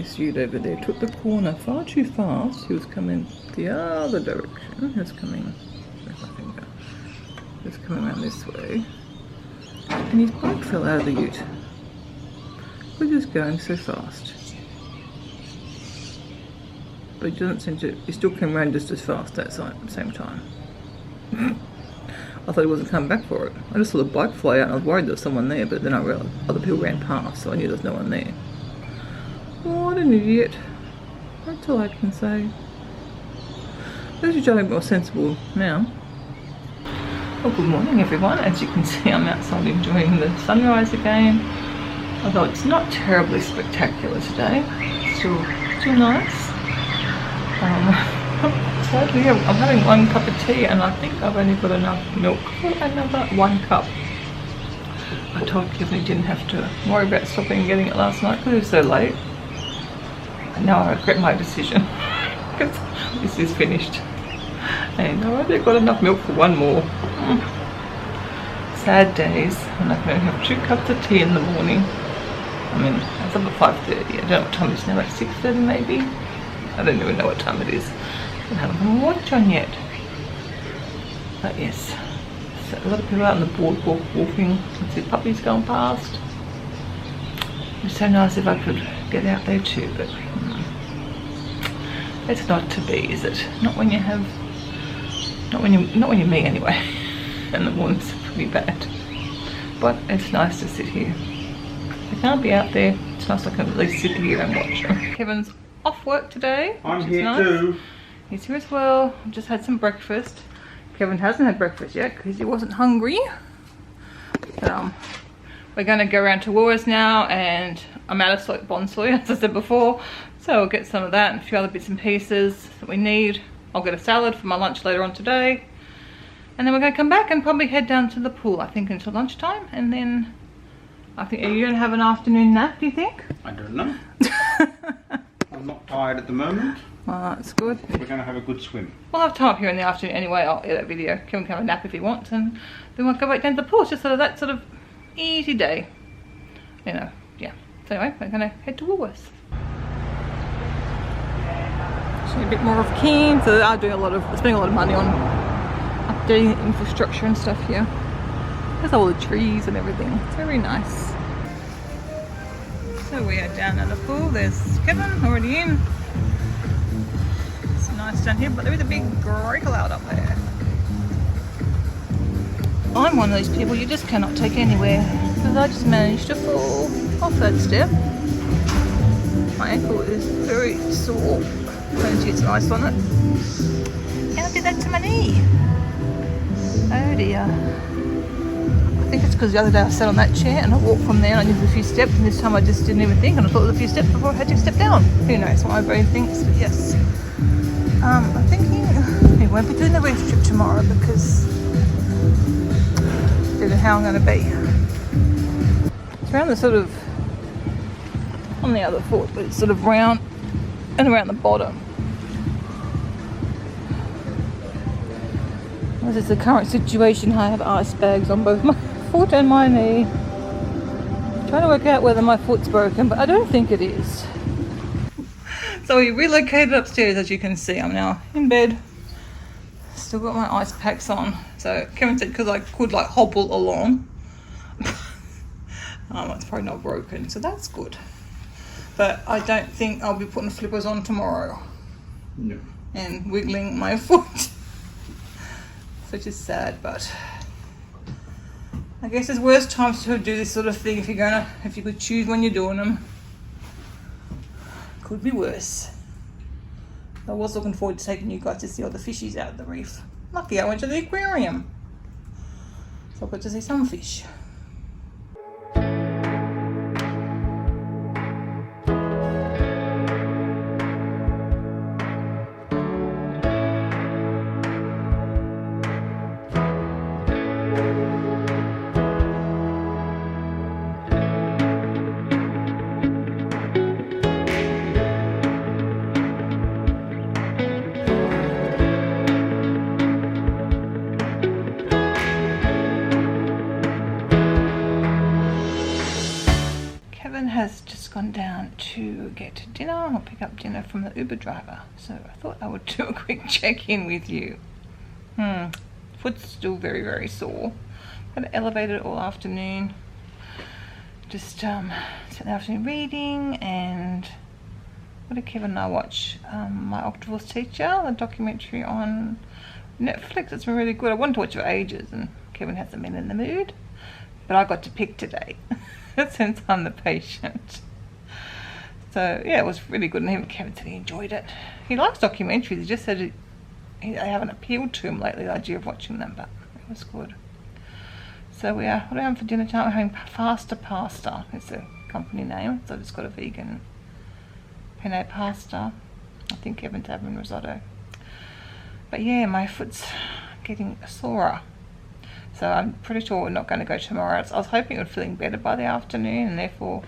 this ute over there took the corner far too fast. He was coming the other direction. He was coming, where's my finger? He was coming around this way. And his bike fell out of the ute. He was just going so fast. But he doesn't seem to, he still came around just as fast at the same time. I thought he wasn't coming back for it. I just saw the bike fly out and I was worried there was someone there, but then I realised other people ran past, so I knew there was no one there. What an idiot. That's all I can say. Those are trying to be more sensible now. Well, good morning everyone. As you can see, I'm outside enjoying the sunrise again. Although it's not terribly spectacular today. Still nice. Sadly, I'm having 1 cup of tea and I think I've only got enough milk for another 1 cup. I told Kevin he didn't have to worry about stopping and getting it last night because it was so late. And now I regret my decision because this is finished. And I've only got enough milk for 1 more. Sad days when I can only have 2 cups of tea in the morning. I mean, it's up at 5:30. I don't know what time it is now, like 6:30 maybe? I don't even know what time it is. I haven't watched on yet. But yes, so a lot of people out on the boardwalk walking. I see puppies going past. It'd be so nice if I could get out there too, but it's not to be, is it? Not when you have, not when you're me anyway. And the mornings are pretty bad. But it's nice to sit here. If I can't be out there, it's nice I can at least sit here and watch them. Kevin's off work today. I'm here nice. Too. He's here as well. I've just had some breakfast. Kevin hasn't had breakfast yet because he wasn't hungry. We're going to go around to Woolworths now and I'm out of bonsai, as I said before. So I'll get some of that and a few other bits and pieces that we need. I'll get a salad for my lunch later on today. And then we're going to come back and probably head down to the pool, I think, until lunchtime. And then, I think, are you going to have an afternoon nap, do you think? I don't know. I'm not tired at the moment. Oh, that's good. We're going to have a good swim. We'll have time up here in the afternoon anyway. I'll edit that video. Kevin can have a nap if he wants. And then we'll go back down to the pool. It's just sort of that sort of easy day. You know, yeah. So anyway, we're going to head to Woolworths. Actually a bit more of Cairns. So they are doing spending a lot of money on updating the infrastructure and stuff here. There's all the trees and everything. It's very nice. So we are down at the pool. There's Kevin already in. It's nice down here, but there is a big grey cloud up there. I'm one of these people you just cannot take anywhere because I just managed to fall off that step. My ankle is very sore. I'm going to get some ice on it. And I did that to my knee. Oh dear. I think it's because the other day I sat on that chair and I walked from there and I did a few steps, and this time I just didn't even think and I thought it was a few steps before I had to step down. Who knows what my brain thinks, but yes. I'm thinking we won't be doing the reef trip tomorrow because I don't know how I'm going to be. It's around the sort of, on the other foot, but it's sort of round and around the bottom. This is the current situation. I have ice bags on both my foot and my knee. I'm trying to work out whether my foot's broken, but I don't think it is. So we relocated upstairs, as you can see. I'm now in bed. Still got my ice packs on. So Kevin said because I could like hobble along. It's probably not broken, so that's good. But I don't think I'll be putting flippers on tomorrow. No. And wiggling my foot. Which is sad, but I guess there's worse times to do this sort of thing if you could choose when you're doing them. Could be worse. I was looking forward to taking you guys to see all the fishies out of the reef. Lucky I went to the aquarium, so I got to see some fish. I'll pick up dinner from the Uber driver. So I thought I would do a quick check-in with you. Foot's still very, very sore. Got elevated all afternoon. Just spent the afternoon reading, and what did Kevin and I watch? My Octopus Teacher, the documentary on Netflix. It's been really good. I wanted to watch it for ages, and Kevin hasn't been in the mood. But I got to pick today, since I'm the patient. So yeah, it was really good, and even Kevin said he enjoyed it. He likes documentaries. He just said they haven't appealed to him lately, the idea of watching them, but it was good. So what are we having for dinner tonight? We're having Faster Pasta. It's the company name. So I've just got a vegan penne pasta. I think Kevin's having risotto. But yeah, my foot's getting sorer. So I'm pretty sure we're not going to go tomorrow. I was hoping it would feeling better by the afternoon, and therefore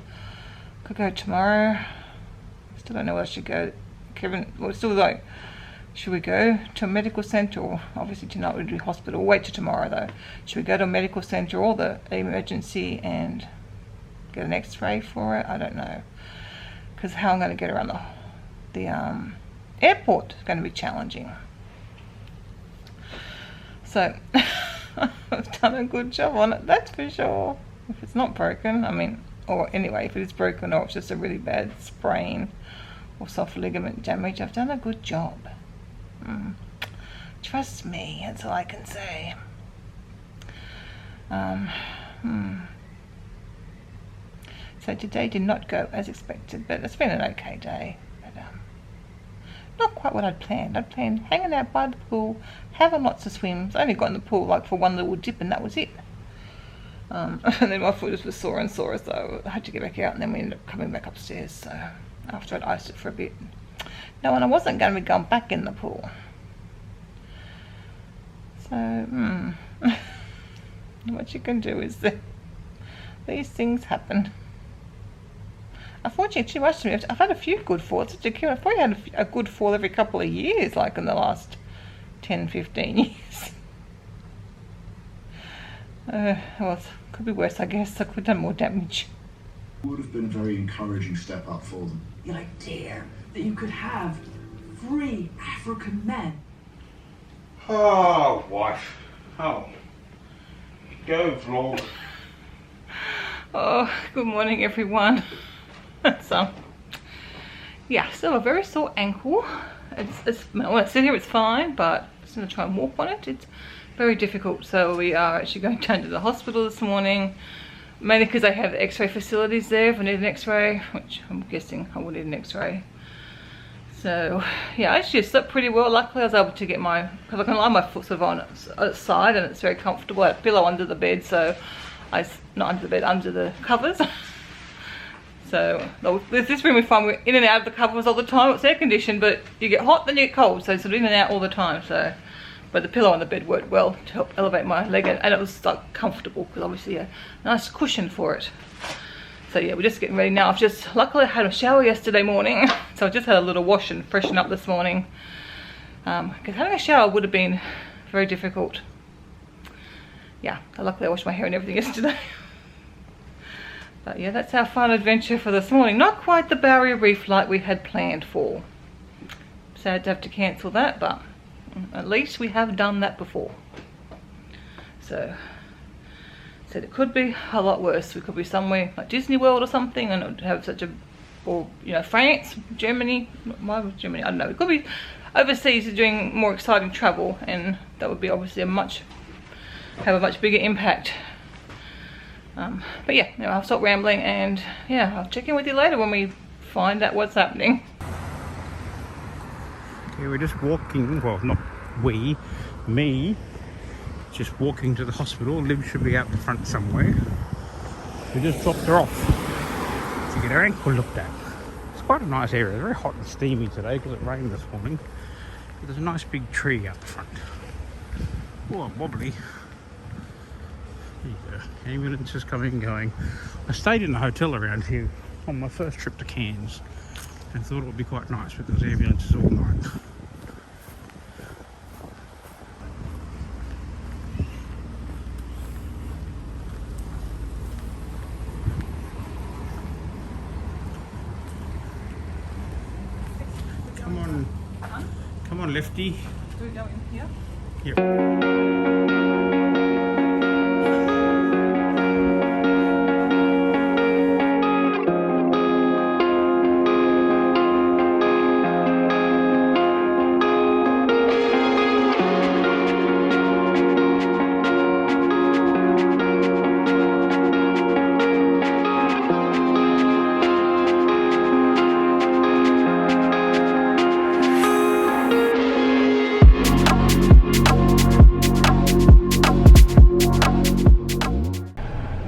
could go tomorrow. Still don't know where I should go. Kevin, we're still like, should we go to a medical centre, or obviously tonight we'll do hospital. We'll wait till tomorrow though. Should we go to a medical centre or the emergency and get an x-ray for it? I don't know. Because how I'm going to get around the airport is going to be challenging. So I've done a good job on it, that's for sure. If it's not broken, I mean, or anyway, if it is broken or it's just a really bad sprain or soft ligament damage, I've done a good job. Trust me, that's all I can say. So today did not go as expected, but it's been an okay day. But, not quite what I'd planned. I'd planned hanging out by the pool, having lots of swims. I only got in the pool like for one little dip, and that was it. And then my foot just was sore and sore, so I had to get back out, and then we ended up coming back upstairs. So after I'd iced it for a bit. No, and I wasn't going to be going back in the pool. So, what you can do is that these things happen. Unfortunately, too much to me. I've had a few good falls. I've probably had a good fall every couple of years, like in the last 10, 15 years. Well, it could be worse, I guess. I could have done more damage. It would have been a very encouraging step up for them. The idea that you could have 3 African men. Oh, wife. Oh. Go, vlog. Oh, good morning, everyone. So, yeah, still a very sore ankle. When I sit here, it's fine, but I'm going to try and walk on it. It's very difficult. So we are actually going down to the hospital this morning, mainly because they have x-ray facilities there if I need an x-ray, which I'm guessing I will need an x-ray. So yeah, I actually slept pretty well. Luckily I was able to get because I can lie my foot sort of on its side, and it's very comfortable. I had a pillow under the bed, so not under the bed, under the covers. So there's this room we find we're in and out of the covers all the time. It's air conditioned, but you get hot, then you get cold, so sort of in and out all the time. So, but the pillow on the bed worked well to help elevate my leg, and it was like comfortable because obviously a nice cushion for it. So yeah, we're just getting ready now. Luckily I had a shower yesterday morning, so I just had a little wash and freshen up this morning. Because having a shower would have been very difficult. Yeah, luckily I washed my hair and everything yesterday. But yeah, that's our fun adventure for this morning. Not quite the barrier reef like we had planned for. Sad to have to cancel that, but at least we have done that before. So, said it could be a lot worse. We could be somewhere like Disney World or something, and it would have such a, or you know, France, Germany. Why was Germany? I don't know. It could be overseas doing more exciting travel, and that would be obviously have a much bigger impact. But yeah, I'll stop rambling, and yeah, I'll check in with you later when we find out what's happening. Okay, we're just walking, well, not we, me, just walking to the hospital. Liv should be out the front somewhere. We just dropped her off to get her ankle looked at. It's quite a nice area. It's very hot and steamy today because it rained this morning. But there's a nice big tree out the front. Oh, wobbly. There you go. Ambulance is coming and going. I stayed in the hotel around here on my first trip to Cairns and thought it would be quite nice because ambulances all night. Come on. Come on, Lefty. Do we go in here? Yep.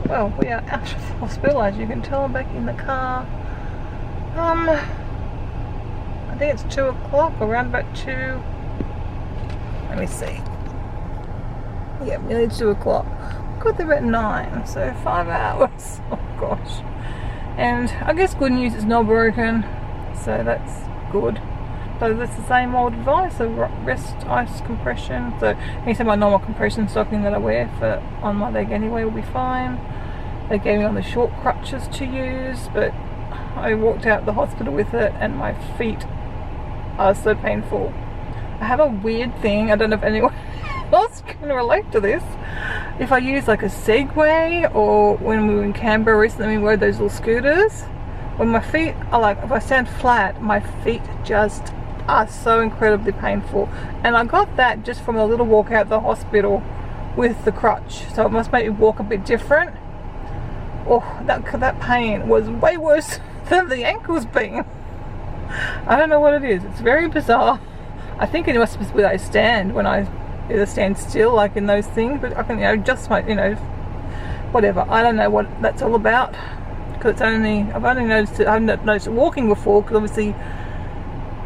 Well, we are out of the hospital, as you can tell. I'm back in the car. I think it's 2 o'clock, around about 2. Let me see. Yeah, nearly 2 o'clock. Got there at 9, so 5 hours. Oh gosh. And I guess good news, it's not broken, so that's good. So that's the same old advice of rest, ice, compression. So anytime my normal compression stocking that I wear for on my leg anyway will be fine. They gave me on the short crutches to use, but I walked out the hospital with it and my feet are so painful. I have a weird thing, I don't know if anyone else can relate to this. If I use like a Segway, or when we were in Canberra recently we rode those little scooters, when my feet are like, if I stand flat, my feet just are so incredibly painful. And I got that just from a little walk out the hospital with the crutch, so it must make me walk a bit different. Oh, that pain was way worse than the ankles being. I don't know what it is, it's very bizarre. I think it must be where I stand when I either stand still, like in those things, but I can, just my, whatever. I don't know what that's all about, because it's only, I've only noticed it, I haven't noticed it walking before, because obviously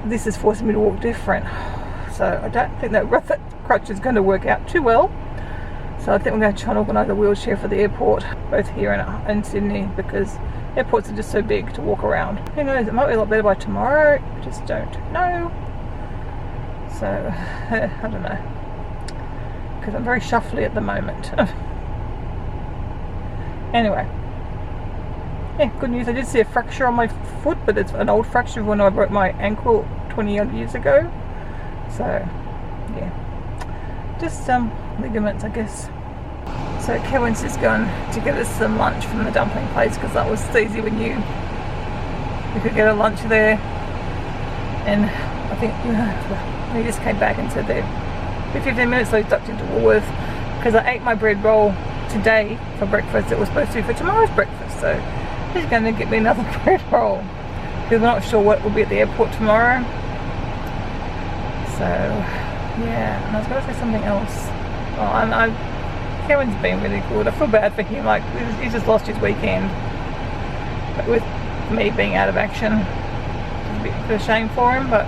this is forcing me to walk different. So I don't think that crutch is going to work out too well. So I think we're going to try and organise a wheelchair for the airport, both here and in Sydney, because airports are just so big to walk around. Who knows, it might be a lot better by tomorrow, I just don't know. So, I don't know, because I'm very shuffly at the moment. Anyway, yeah, good news, I did see a fracture on my foot, but it's an old fracture when I broke my ankle 20 odd years ago. So, yeah, just ligaments, I guess. So Cairns is going to get us some lunch from the dumpling place, because that was easy when you could get a lunch there. And I think he just came back and said they'd be 15 minutes, so he ducked into Woolworth, because I ate my bread roll today for breakfast. It was supposed to be for tomorrow's breakfast, so he's going to get me another bread roll, because we're not sure what will be at the airport tomorrow. So yeah, and I was going to say something else. Cameron's been really good. I feel bad for him, like he's just lost his weekend, but with me being out of action, it's a bit of a shame for him, but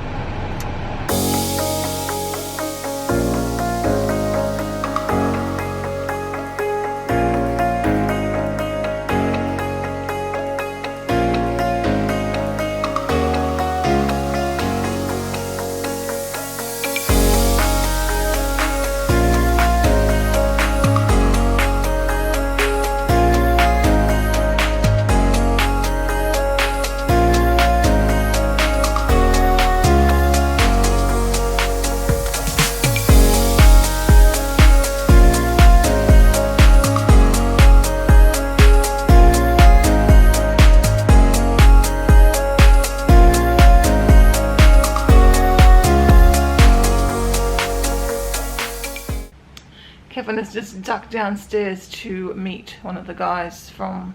Kevin has just ducked downstairs to meet one of the guys from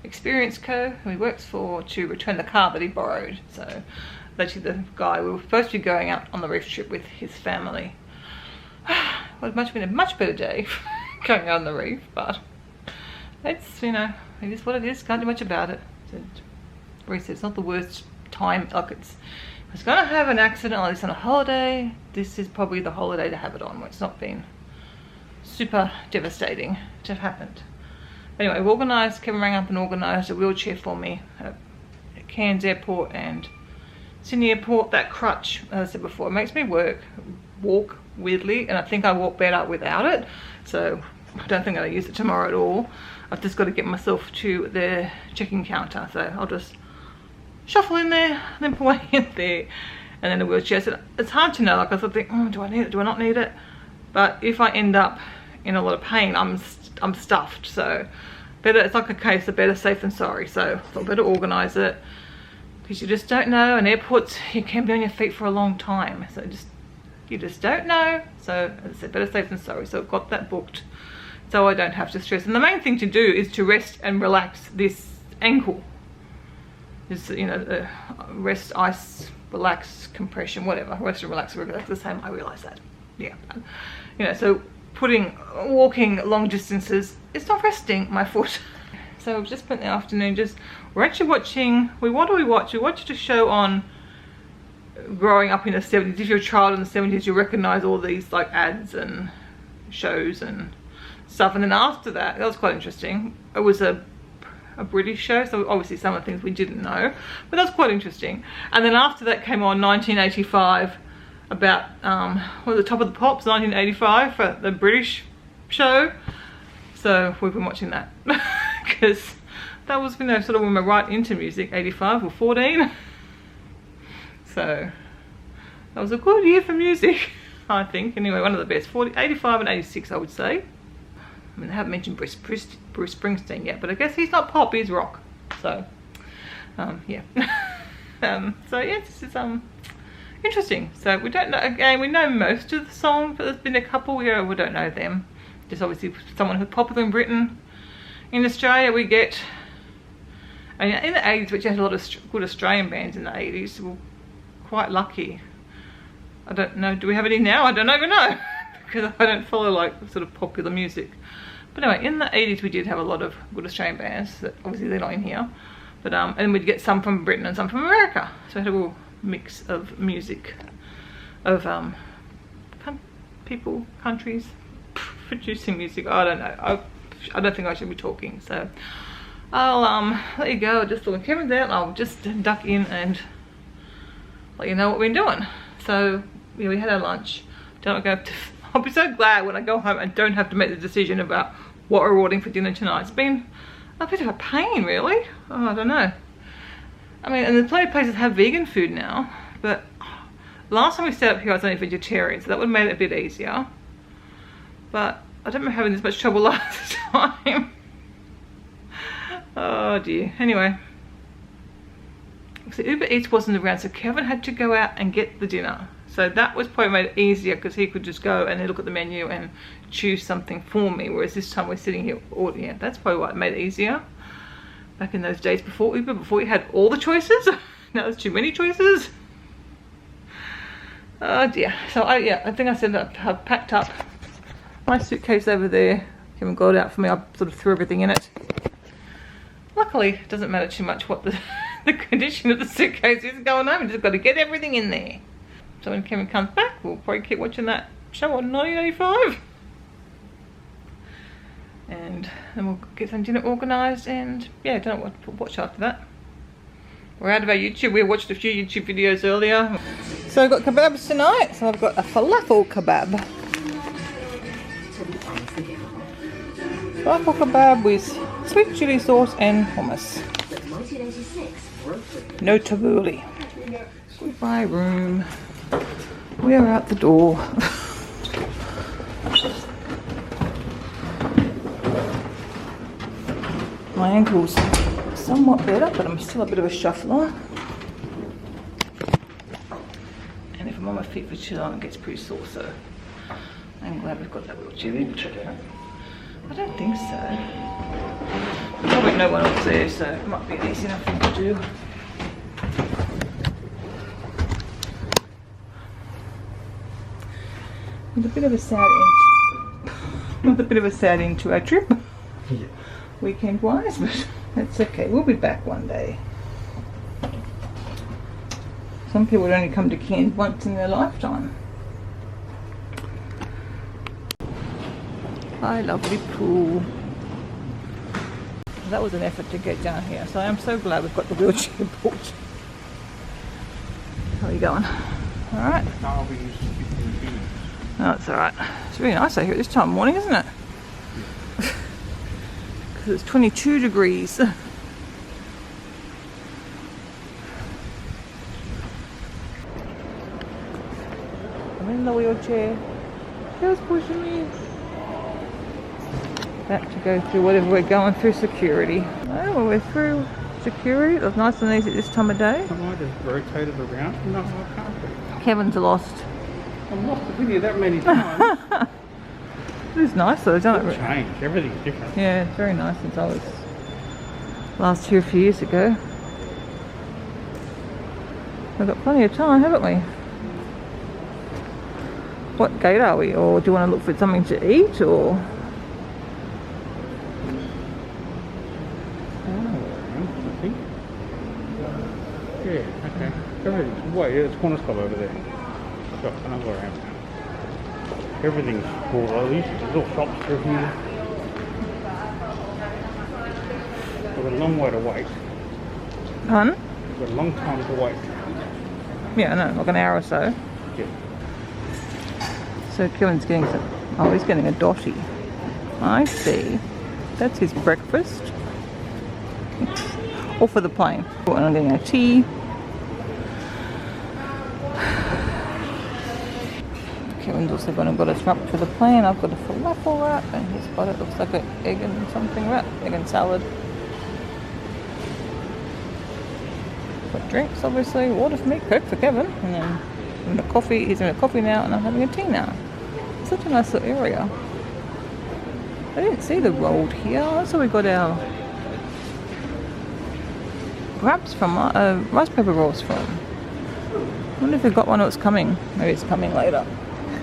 Experience Co, who he works for, to return the car that he borrowed. So actually the guy, we were supposed to be going out on the reef trip with his family. Well, it's been a much better day going out on the reef, but it's, it is what it is, can't do much about it. It's not the worst time, like it's gonna have an accident like this on a holiday. This is probably the holiday to have it on, where it's not been super devastating to have happened. Anyway, Kevin rang up and organised a wheelchair for me at Cairns Airport and Sydney Airport. That crutch, as I said before, it makes me walk weirdly, and I think I walk better without it, so I don't think I'll use it tomorrow at all. I've just got to get myself to the check-in counter, so I'll just shuffle in there, then put my in there, and then a wheelchair. So it's hard to know. Like I sort of think, oh, do I need it? Do I not need it? But if I end up in a lot of pain, I'm stuffed. So better, it's like a case of better safe than sorry. So I thought better organise it, because you just don't know. And airports, you can be on your feet for a long time. So you just don't know. So as I said, better safe than sorry. So I've got that booked, so I don't have to stress. And the main thing to do is to rest and relax this ankle. Is, you know, rest, ice, relax, compression, whatever. Rest and relax, the same. I realise that. Yeah. You know, so walking long distances, it's not resting my foot. So we've just spent the afternoon we're actually watching, what do we watch? We watched a show on growing up in the 70s. If you're a child in the 70s, you recognise all these like ads and shows and stuff. And then after that was quite interesting. It was a British show, so obviously some of the things we didn't know, but that's quite interesting. And then after that came on 1985, about the Top of the Pops, 1985, for the British show. So we've been watching that because that was, you know, sort of when we're right into music, 85 or 14. So that was a good year for music, I think. Anyway, one of the best. 85 and 86, I would say. I mean, I haven't mentioned Bruce Springsteen yet, but I guess he's not pop, he's rock. So, yeah. So yeah, this is interesting. So we don't know, again, we know most of the songs, but there's been a couple here we don't know them. Just obviously someone who's popular in Britain. In Australia we get, and in the 80s, which had a lot of good Australian bands in the 80s, we were quite lucky. I don't know, do we have any now? I don't even know, because I don't follow like sort of popular music. But anyway, in the 80s we did have a lot of good Australian bands, that obviously they're not in here. But and we'd get some from Britain and some from America. So we had a real mix of music, of people, countries producing music. I don't know. I don't think I should be talking. So I'll let you go. Just when Kevin's out, I'll just duck in and let you know what we're doing. So yeah, we had our lunch. I'll be so glad when I go home and don't have to make the decision about what we're ordering for dinner tonight. It's been a bit of a pain, really. Oh, I don't know. I mean, and the plenty of places have vegan food now, but last time we set up here I was only vegetarian, so that would have made it a bit easier. But I don't remember having this much trouble last time. Oh dear. Anyway. So Uber Eats wasn't around, so Kevin had to go out and get the dinner. So that was probably made it easier, because he could just go and look at the menu and choose something for me. Whereas this time we're sitting here ordering it. That's probably what made it easier. Back in those days before Uber, before we had all the choices. Now there's too many choices. Oh dear. So I think I said that I've packed up my suitcase over there. Kevin got it out for me. I sort of threw everything in it. Luckily, it doesn't matter too much what the condition of the suitcase is going home. You just got to get everything in there. So when Kevin comes back, we'll probably keep watching that show on 1985. And then we'll get some dinner organised, and yeah, don't know what to watch after that. We're out of our YouTube. We watched a few YouTube videos earlier. So I've got kebabs tonight. So I've got a falafel kebab. Falafel kebab with sweet chili sauce and hummus. No tabbouleh. Goodbye room. We are out the door. My ankle's somewhat better, but I'm still a bit of a shuffler. And if I'm on my feet for too long, it gets pretty sore, so I'm glad we've got that wheelchair. I don't think so. Probably no one else there, so it might be an easy enough thing to do. With a bit of a sad end to our trip. Yeah. Weekend wise, but that's okay. We'll be back one day. Some people would only come to Cairns once in their lifetime. Hi, lovely pool. That was an effort to get down here, so I'm so glad we've got the wheelchair booked. How are you going? Alright? No, it's alright. It's really nice out here at this time of morning, isn't it? Because it's 22 degrees. I'm in the wheelchair. Girl's pushing me. Back to go through whatever we're going through security. Oh, well, we're through security. It was nice and easy this time of day. Am I just rotated around? No, I can't be. Kevin's lost. I've lost the video that many times. It is nice though, isn't It's it? changed. Everything's different. Yeah, it's very nice since I was last here a few years ago. We've got plenty of time, haven't we? What gate are we? Or do you want to look for something to eat or? I think. Yeah, okay. Everything's wait, yeah, there's corner stop over there. Got another around. Everything's full. At least there's all shops through here. We've got a long way to wait. Pardon? We've got a long time to wait. Yeah, I know, like an hour or so. Yeah. So Kevin's getting some, oh, he's getting a dotty. I see. That's his breakfast. All for the plane. And I'm getting a tea. Kevin's also got his wrap for the plane. I've got a falafel wrap and he's got it, looks like an egg and something wrap, egg and salad. Got drinks obviously, water for me, Coke for Kevin, and then having a coffee, he's having a coffee now and I'm having a tea now. Such a nice little area. I didn't see the rolled here, that's where we got our wraps from, rice paper rolls from. I wonder if we got one that's coming. Maybe it's coming later.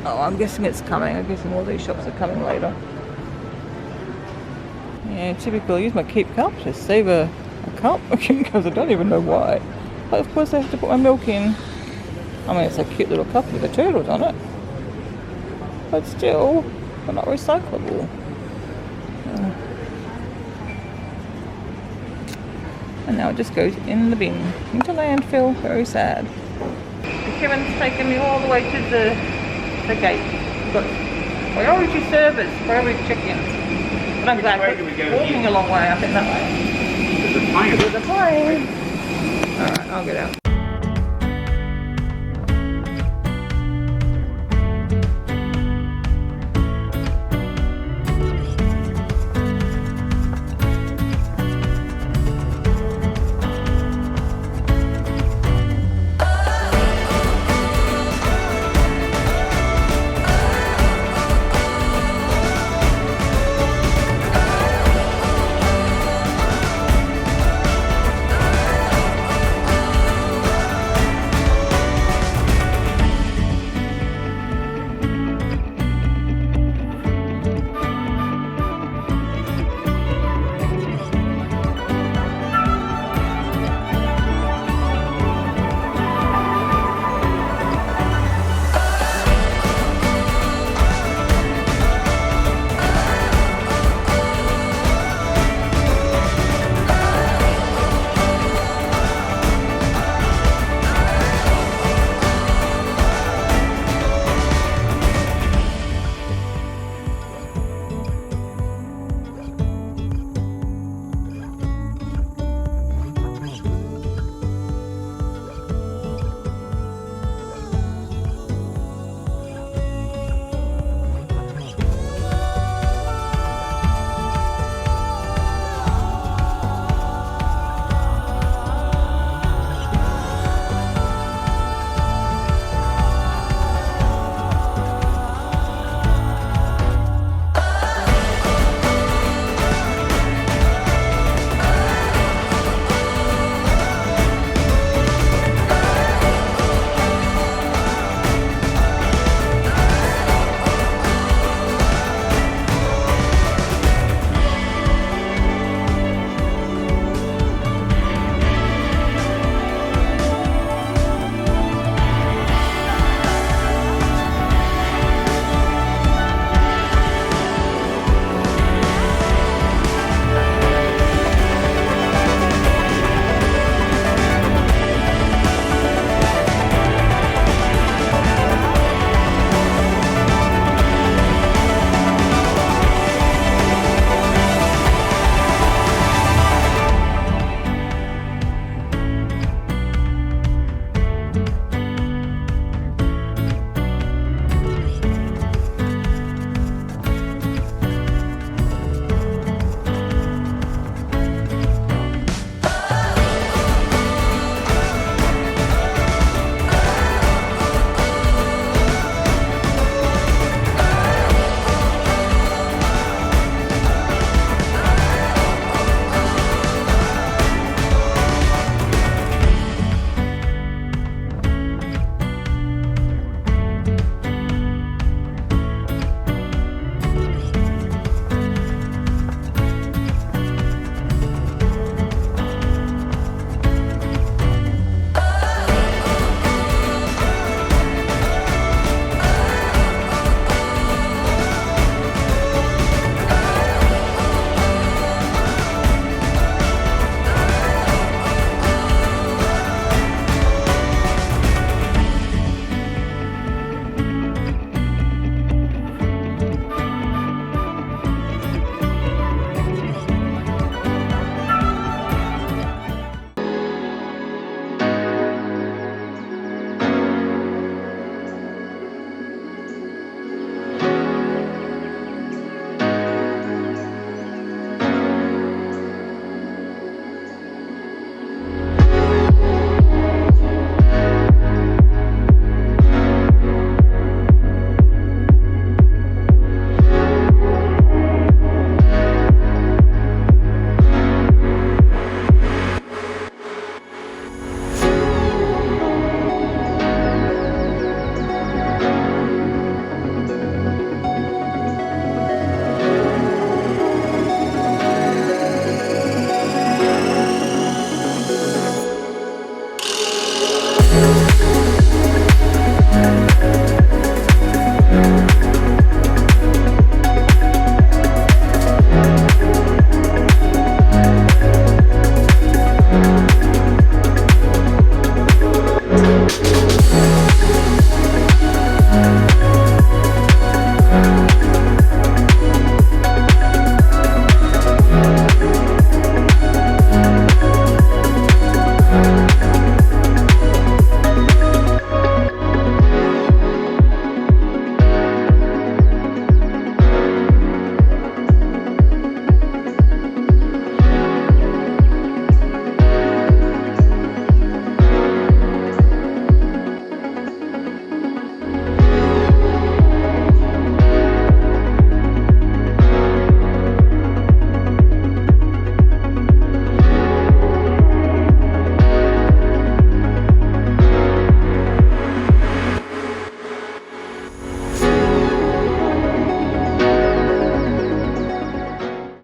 Oh, I'm guessing it's coming. I'm guessing all these shops are coming later. Yeah, typically I use my keep cup to save a cup because I don't even know why. But of course I have to put my milk in. I mean, it's a cute little cup with the turtles on it. But still, they're not recyclable. And now it just goes in the bin, into landfill. Very sad. Kevin's taken me all the way to the gate. We've got priority service, priority check-in. But I'm glad we're walking a long way, I think that way. There's a plane. There's a plane. Alright, I'll get out.